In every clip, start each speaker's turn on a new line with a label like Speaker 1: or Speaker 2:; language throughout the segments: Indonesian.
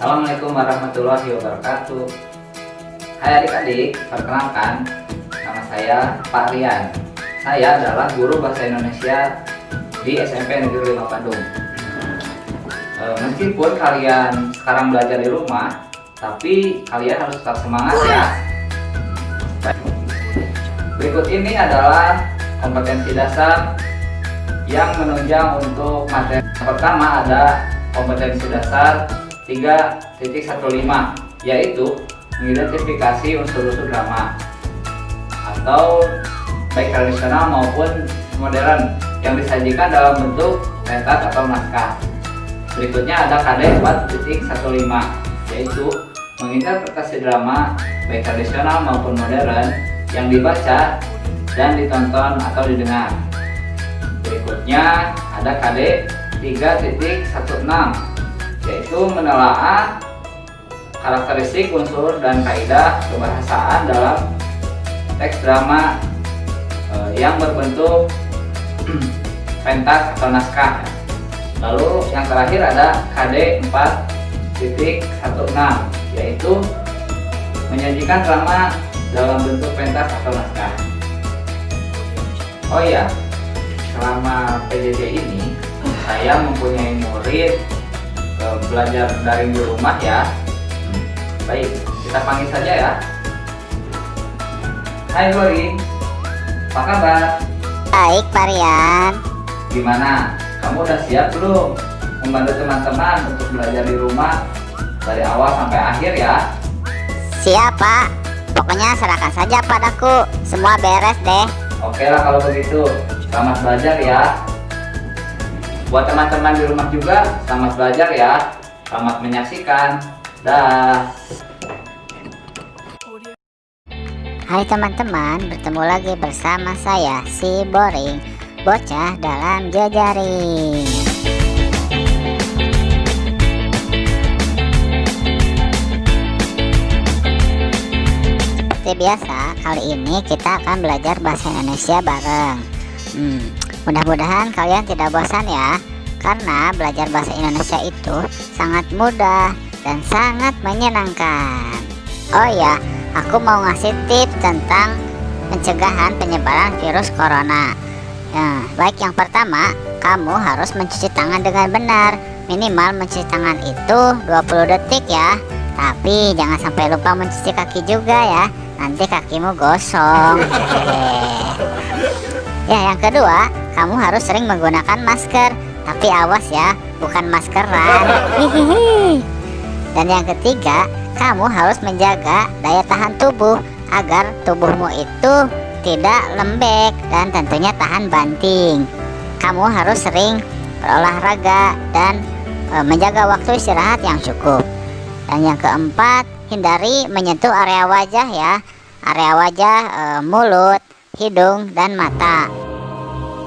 Speaker 1: Assalamualaikum warahmatullahi wabarakatuh. Hai adik-adik, perkenalkan, nama saya Pak Rian. Saya adalah guru bahasa Indonesia di SMP Negeri 5 Bandung. Meskipun kalian sekarang belajar di rumah, tapi kalian harus tetap semangat ya. Berikut ini adalah kompetensi dasar yang menunjang untuk materi. Pertama ada kompetensi dasar 3.15, yaitu mengidentifikasi unsur-unsur drama atau baik tradisional maupun modern yang disajikan dalam bentuk pentas atau naskah. Berikutnya ada KD 4.15, yaitu menginterpretasi drama baik tradisional maupun modern yang dibaca dan ditonton atau didengar. Berikutnya ada KD 3.16, yaitu menelaah karakteristik unsur dan kaidah kebahasaan dalam teks drama yang berbentuk pentas atau naskah. Lalu yang terakhir ada KD 4.16, yaitu menyajikan drama dalam bentuk pentas atau naskah. Oh iya, selama PJJ ini saya mempunyai murid belajar daring di rumah ya. Baik, kita panggil saja ya. Hai Gori, apa kabar?
Speaker 2: Baik Pak Rian.
Speaker 1: Gimana? Kamu udah siap belum membantu teman-teman untuk belajar di rumah dari awal sampai akhir ya?
Speaker 2: Siap Pak, pokoknya serahkan saja padaku, semua beres deh.
Speaker 1: Oke lah kalau begitu, selamat belajar ya. Buat teman-teman di rumah juga, selamat belajar ya. Selamat menyaksikan. Dah.
Speaker 2: Hai teman-teman, bertemu lagi bersama saya, si Boring, bocah dalam jejaring. Seperti biasa, kali ini kita akan belajar bahasa Indonesia bareng. Mudah-mudahan kalian tidak bosan ya, karena belajar bahasa Indonesia itu sangat mudah dan sangat menyenangkan. Oh ya, aku mau ngasih tips tentang pencegahan penyebaran virus corona. Nah, baik, yang pertama, kamu harus mencuci tangan dengan benar. Minimal mencuci tangan itu 20 detik ya. Tapi jangan sampai lupa mencuci kaki juga ya, nanti kakimu gosong. Ya, yang kedua, kamu harus sering menggunakan masker. Tapi awas ya, bukan maskeran. Dan yang ketiga, kamu harus menjaga daya tahan tubuh agar tubuhmu itu tidak lembek dan tentunya tahan banting. Kamu harus sering berolahraga dan menjaga waktu istirahat yang cukup. Dan yang keempat, hindari menyentuh area wajah ya. Area wajah, mulut, hidung, dan mata.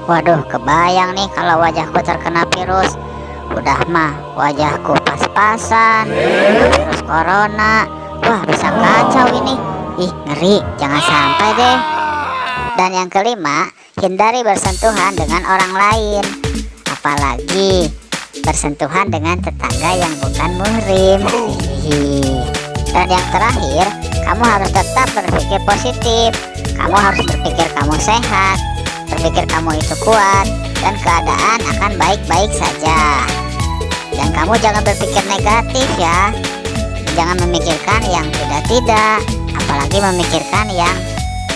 Speaker 2: Waduh, kebayang nih kalau wajahku terkena virus. Udah mah wajahku pas-pasan virus corona. Wah, bisa kacau ini. Ih, ngeri, jangan sampai deh. Dan yang kelima, hindari bersentuhan dengan orang lain, apalagi bersentuhan dengan tetangga yang bukan muhrim. Dan yang terakhir, kamu harus tetap berpikir positif. Kamu harus berpikir kamu sehat, berpikir kamu itu kuat, dan keadaan akan baik-baik saja. Dan kamu jangan berpikir negatif ya. Jangan memikirkan yang tidak-tidak, apalagi memikirkan yang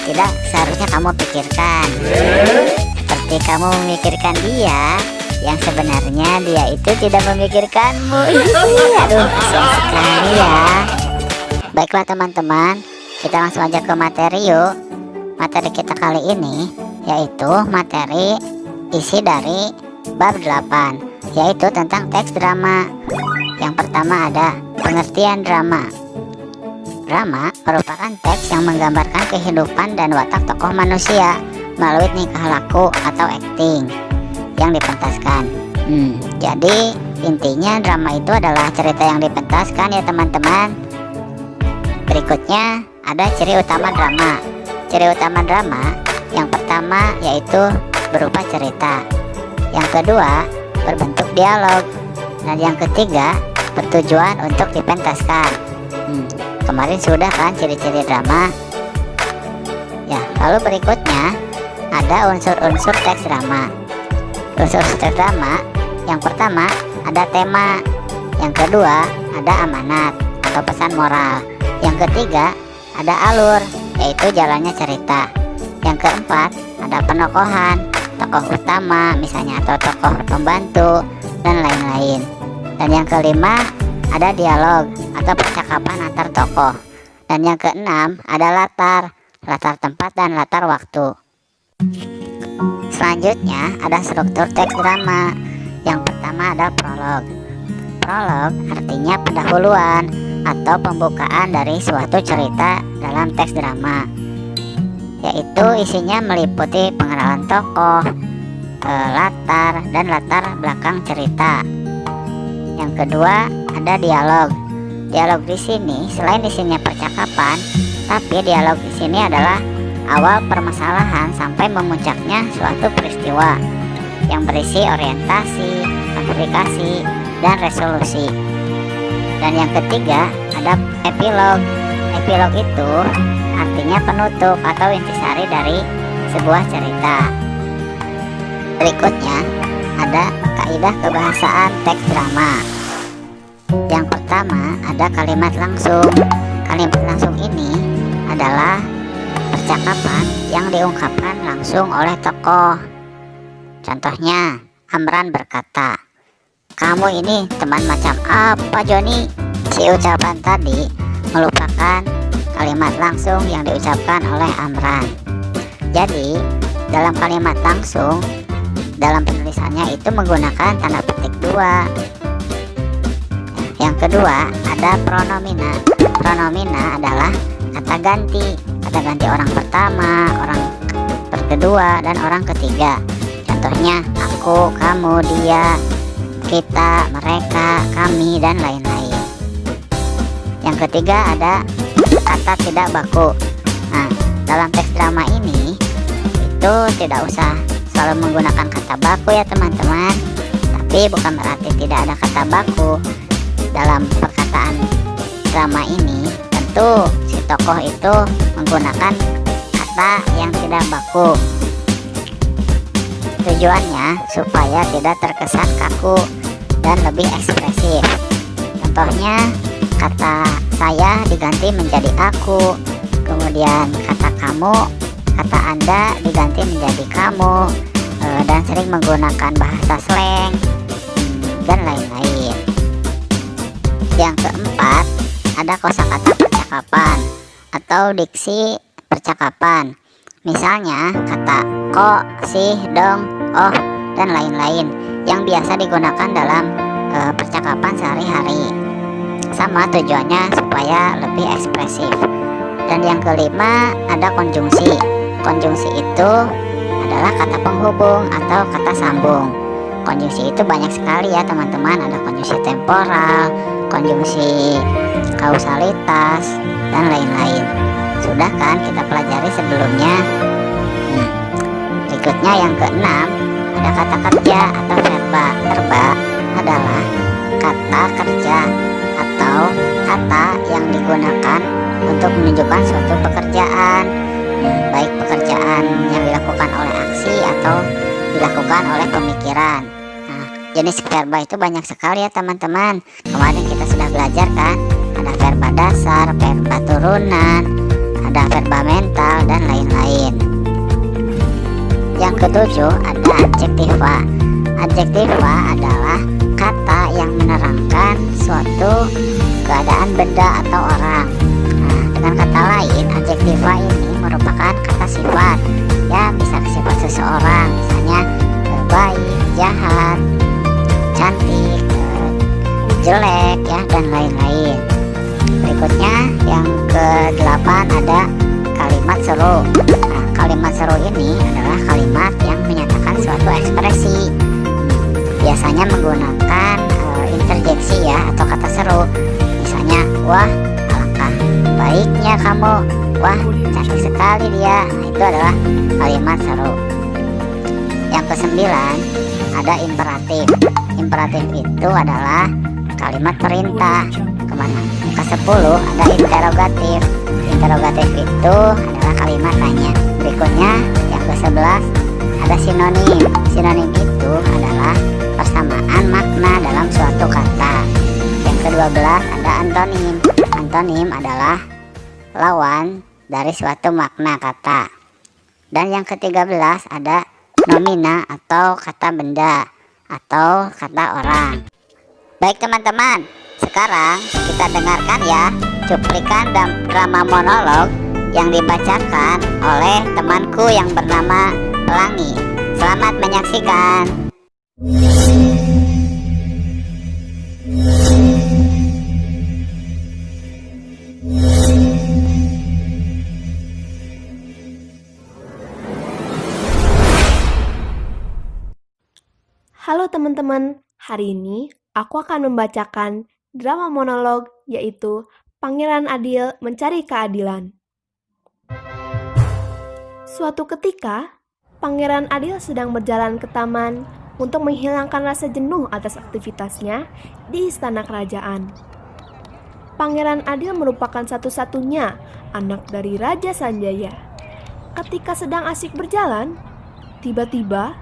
Speaker 2: tidak seharusnya kamu pikirkan. Seperti kamu memikirkan dia yang sebenarnya dia itu tidak memikirkanmu. Aduh, kasihan sekali ya. Baiklah teman-teman, kita langsung aja ke materi yuk. Materi kita kali ini yaitu materi isi dari bab 8, yaitu tentang teks drama. Yang pertama ada pengertian drama. Drama merupakan teks yang menggambarkan kehidupan dan watak tokoh manusia melalui tingkah laku atau acting yang dipentaskan. Jadi intinya drama itu adalah cerita yang dipentaskan ya teman-teman. Berikutnya ada ciri utama drama. Ciri utama drama yang pertama yaitu berupa cerita. Yang kedua berbentuk dialog. Dan yang ketiga tujuan untuk dipentaskan. Kemarin sudah kan ciri-ciri drama. Ya, lalu berikutnya ada unsur-unsur teks drama. Unsur teks drama yang pertama ada tema, yang kedua ada amanat atau pesan moral, yang ketiga ada alur, yaitu jalannya cerita, yang keempat ada penokohan, tokoh utama misalnya atau tokoh pembantu dan lain-lain, dan yang kelima ada dialog atau percakapan antar tokoh, dan yang keenam ada latar tempat dan latar waktu. Selanjutnya ada struktur teks drama. Yang pertama ada prolog. Prolog artinya pendahuluan atau pembukaan dari suatu cerita dalam teks drama, yaitu isinya meliputi pengenalan tokoh, latar dan latar belakang cerita. Yang kedua ada dialog. Dialog di sini selain isinya percakapan, tapi dialog di sini adalah awal permasalahan sampai memuncaknya suatu peristiwa yang berisi orientasi, klasifikasi, dan resolusi. Dan yang ketiga ada epilog. Epilog itu artinya penutup atau intisari dari sebuah cerita. Berikutnya ada kaidah kebahasaan teks drama. Yang pertama ada kalimat langsung. Kalimat langsung ini adalah percakapan yang diungkapkan langsung oleh tokoh. Contohnya, Amran berkata, "Kamu ini teman macam apa, Joni?" Si ucapan tadi merupakan kalimat langsung yang diucapkan oleh Amran. Jadi, dalam kalimat langsung, dalam penulisannya itu menggunakan tanda petik 2. Yang kedua ada pronomina. Pronomina adalah kata ganti orang pertama, orang kedua, dan orang ketiga. Contohnya aku, kamu, dia, kita, mereka, kami, dan lain-lain. Yang ketiga ada kata tidak baku. Nah, dalam teks drama ini itu tidak usah selalu menggunakan kata baku ya teman-teman, tapi bukan berarti tidak ada kata baku. Dalam perkataan drama ini tentu si tokoh itu menggunakan kata yang tidak baku. Tujuannya supaya tidak terkesan kaku dan lebih ekspresif. Contohnya kata saya diganti menjadi aku, kemudian kata kamu, kata anda diganti menjadi kamu, dan sering menggunakan bahasa slang dan lain-lain. Yang keempat ada kosakata percakapan atau diksi percakapan. Misalnya kata kok, sih, dong, oh, dan lain-lain yang biasa digunakan dalam percakapan sehari-hari. Sama tujuannya supaya lebih ekspresif. Dan yang kelima ada konjungsi. Konjungsi itu adalah kata penghubung atau kata sambung. Konjungsi itu banyak sekali ya teman-teman. Ada konjungsi temporal, konjungsi kausalitas, dan lain-lain. Sudah kan kita pelajari sebelumnya. Berikutnya yang keenam ada kata kerja atau verba. Verba adalah kata kerja atau kata yang digunakan untuk menunjukkan suatu pekerjaan, baik pekerjaan yang dilakukan oleh aksi atau dilakukan oleh pemikiran. Nah, jenis verba itu banyak sekali ya teman-teman. Kemarin kita sudah belajar kan, ada verba dasar, verba turunan, ada verba mental, dan lain-lain. Yang ketujuh ada adjektiva. Adjektiva adalah kata yang menerangkan suatu keadaan benda atau orang. Nah, dengan kata lain, adjektiva ini merupakan kata sifat. Ya, bisa sifat seseorang, misalnya baik, jahat, cantik, jelek, ya, dan lain-lain. Berikutnya yang ke-8 ada kalimat seru. Nah, kalimat seru ini adalah kalimat yang menyatakan suatu ekspresi. Biasanya menggunakan interjeksi ya, atau kata seru. Misalnya, wah, alangkah baiknya kamu, wah, cantik sekali dia. Nah, itu adalah kalimat seru. Yang ke-9 ada imperatif. Imperatif itu adalah kalimat perintah. Kemana? Angka 10 ada interrogatif. Interrogatif itu adalah kalimat tanya. Berikutnya yang ke-11 ada sinonim. Sinonim itu adalah persamaan makna dalam suatu kata. Yang ke-12 ada antonim. Antonim adalah lawan dari suatu makna kata. Dan yang ke-13 ada nomina atau kata benda atau kata orang. Baik teman-teman, sekarang kita dengarkan ya cuplikan drama monolog yang dibacakan oleh temanku yang bernama Pelangi. Selamat menyaksikan.
Speaker 3: Halo teman-teman, hari ini aku akan membacakan drama monolog yaitu Pangeran Adil Mencari Keadilan. Suatu ketika, Pangeran Adil sedang berjalan ke taman untuk menghilangkan rasa jenuh atas aktivitasnya di istana kerajaan. Pangeran Adil merupakan satu-satunya anak dari Raja Sanjaya. Ketika sedang asik berjalan, tiba-tiba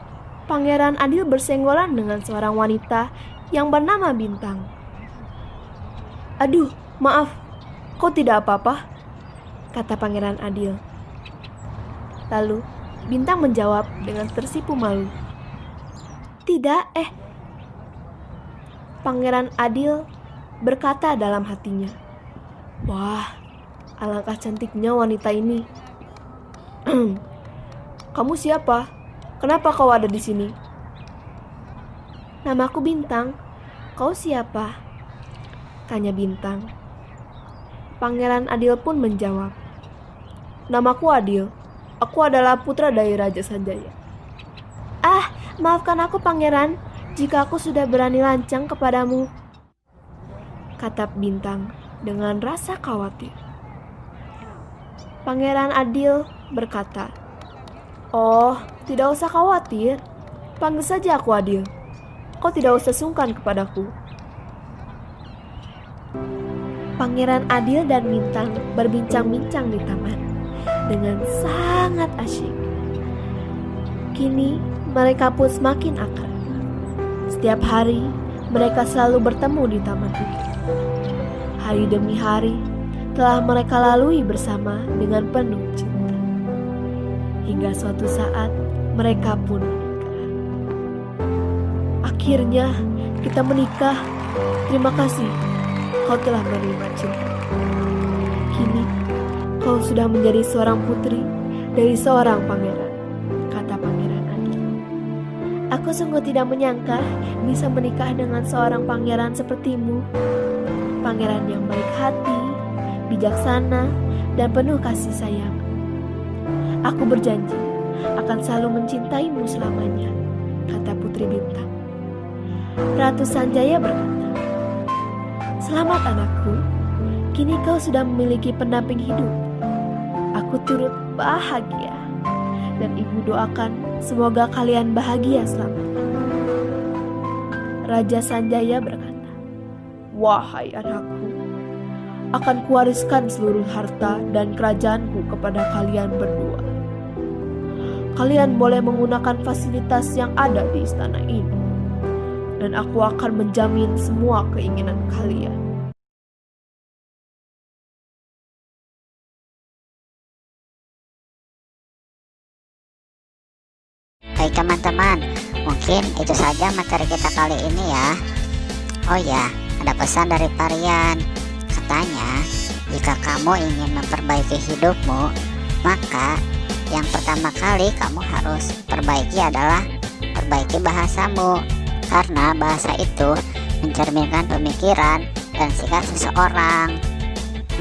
Speaker 3: Pangeran Adil bersenggolan dengan seorang wanita yang bernama Bintang. "Aduh, maaf, kau tidak apa-apa?" kata Pangeran Adil. Lalu Bintang menjawab dengan tersipu malu. "Tidak, Pangeran Adil berkata dalam hatinya, "Wah, alangkah cantiknya wanita ini." "Kamu siapa? Kenapa kau ada di sini?" "Namaku Bintang. Kau siapa?" tanya Bintang. Pangeran Adil pun menjawab, "Namaku Adil. Aku adalah putra dari Raja Sanjaya." "Ah, maafkan aku Pangeran jika aku sudah berani lancang kepadamu," kata Bintang dengan rasa khawatir. Pangeran Adil berkata, "Oh, tidak usah khawatir. Panggil saja aku Adil. Kau tidak usah sungkan kepadaku." Pangeran Adil dan Bintang berbincang-bincang di taman dengan sangat asyik. Kini mereka pun semakin akrab. Setiap hari mereka selalu bertemu di taman itu. Hari demi hari telah mereka lalui bersama dengan penuh cinta. Hingga suatu saat mereka pun menikah. "Akhirnya kita menikah. Terima kasih, kau telah menerima cinta. Kini kau sudah menjadi seorang putri dari seorang pangeran," kata Pangeran Adil. "Aku sungguh tidak menyangka bisa menikah dengan seorang pangeran sepertimu. Pangeran yang baik hati, bijaksana, dan penuh kasih sayang. Aku berjanji akan selalu mencintaimu selamanya," kata Putri Bintang. Ratu Sanjaya berkata, "Selamat anakku, kini kau sudah memiliki pendamping hidup. Aku turut bahagia dan ibu doakan semoga kalian bahagia selamanya." Raja Sanjaya berkata, "Wahai anakku, akan kuwariskan seluruh harta dan kerajaanku kepada kalian berdua. Kalian boleh menggunakan fasilitas yang ada di istana ini, dan aku akan menjamin semua keinginan kalian."
Speaker 2: Baik teman-teman, mungkin itu saja materi kita kali ini ya. Oh ya, ada pesan dari Parian. Katanya, jika kamu ingin memperbaiki hidupmu, maka yang pertama kali kamu harus perbaiki adalah perbaiki bahasamu. Karena bahasa itu mencerminkan pemikiran dan sikap seseorang.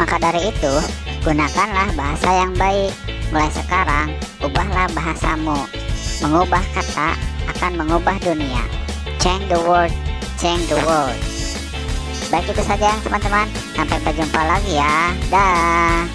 Speaker 2: Maka dari itu, gunakanlah bahasa yang baik. Mulai sekarang, ubahlah bahasamu. Mengubah kata akan mengubah dunia. Change the world, change the world. Baik, itu saja teman-teman. Sampai berjumpa lagi ya. Dah.